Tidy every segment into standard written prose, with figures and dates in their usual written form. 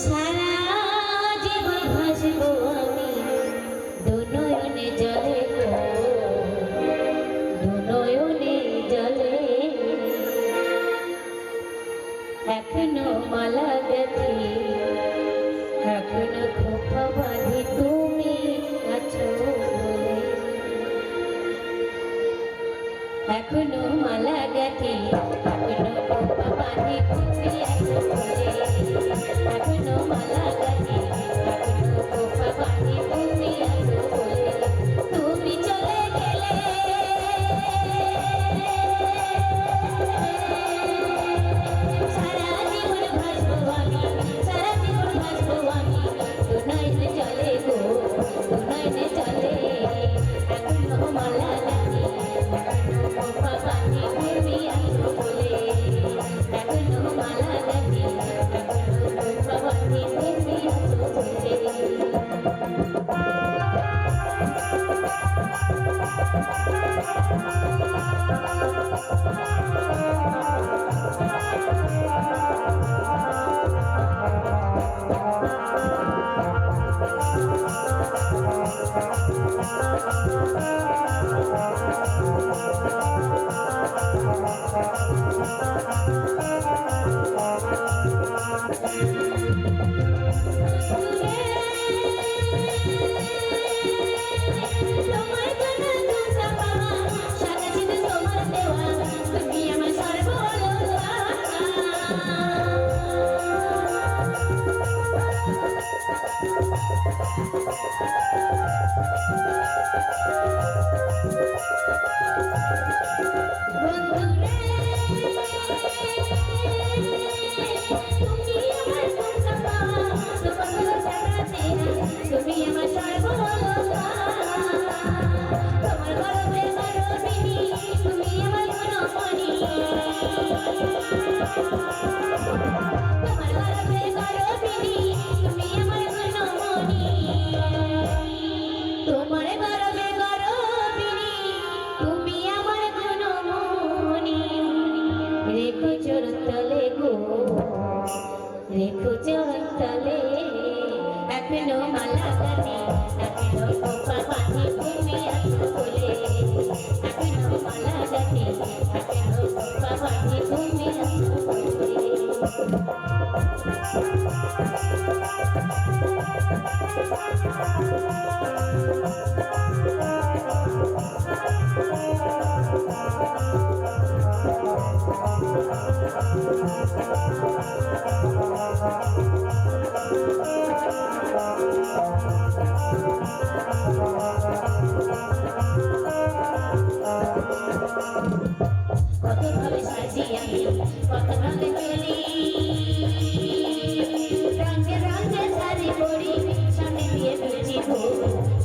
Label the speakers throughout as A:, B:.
A: সারা জীবন ভাসবো আমি দুনয়নে জলে গো, দুনয়নে জলে। এখনো মালা গেথি, এখনো খোপা বাঁধি তুমি আছো বলে। এখনো মালা গেথি, এখনো খোপা বাঁধি তুমি আছো বলে। এখনো মালা গেথি, এখনো খোপা বাঁধি তুমি আছো বলে। তুমি চলে গেলে সারা জীবন ভাসবো আমি, সারা জীবন ভাসবো আমি দুনয়নে জলে গো, দুনয়নে জলে। এখনো মালা গেথি, এখনো খোপা বাঁধি তুমি আছো বলে। এখনো মালা গেথি, এখনো খোপা বাঁধি তুমি আছো বলে। রেখো চরণতলে গো, রেখো চরণতলে। এখনো মালা গেথি, এখনো খোপা বাঁধি তুমি আছো বলে। এখনো মালা গেথি, এখনো খোপা বাঁধি তুমি আছো বলে। কত ভাবে সাজি আমি, কত ভাবে চলি, রঙে রঙে শাড়ি পরি সামনে দিয়ে ফেলেছি গো,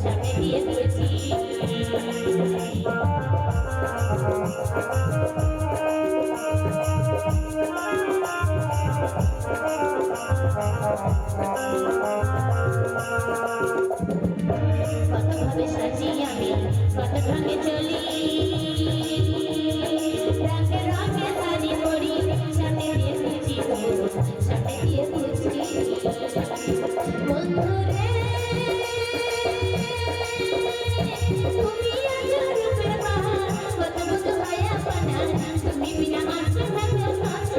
A: সামনে দিয়ে ফেলেছি। কত ভাবে সাজি আমি, কত ভাবে চলি, রঙে রঙে শাড়ি পরি সামনে দিয়ে ফেলেছি গো, সামনে দিয়ে ফেলেছি। বন্ধুরে তুমি আছো রূপের বাহার, কত বন্ধু হয় আপনার, তুমি বিনা আসবে ভাগ্য কাছে।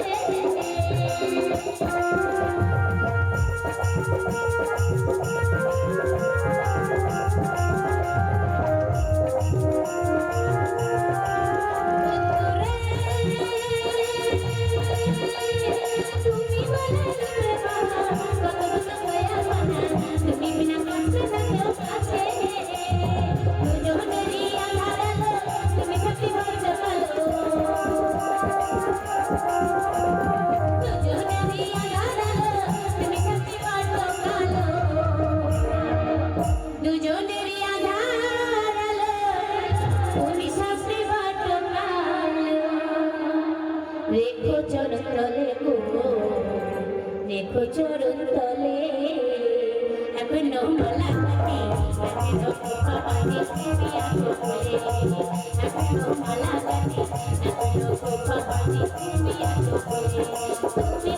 A: রেখো চরণতলে গো, রেখো চরণতলে। এখনো মালা গেথি, এখনো খোপা বাঁধি তুমি আছো বলে। এখনো মালা গেথি, এখনো খোপা বাঁধি তুমি আছো বলে। তুমি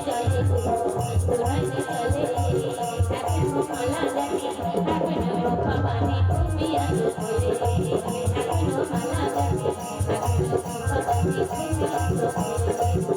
A: জলে তোমাকে চলে এখনো মালা গাছে এখনো ভবানী তুমি আছো বলে এখনো মালা গাছে এখনো ভবানী তুমি আছো বলে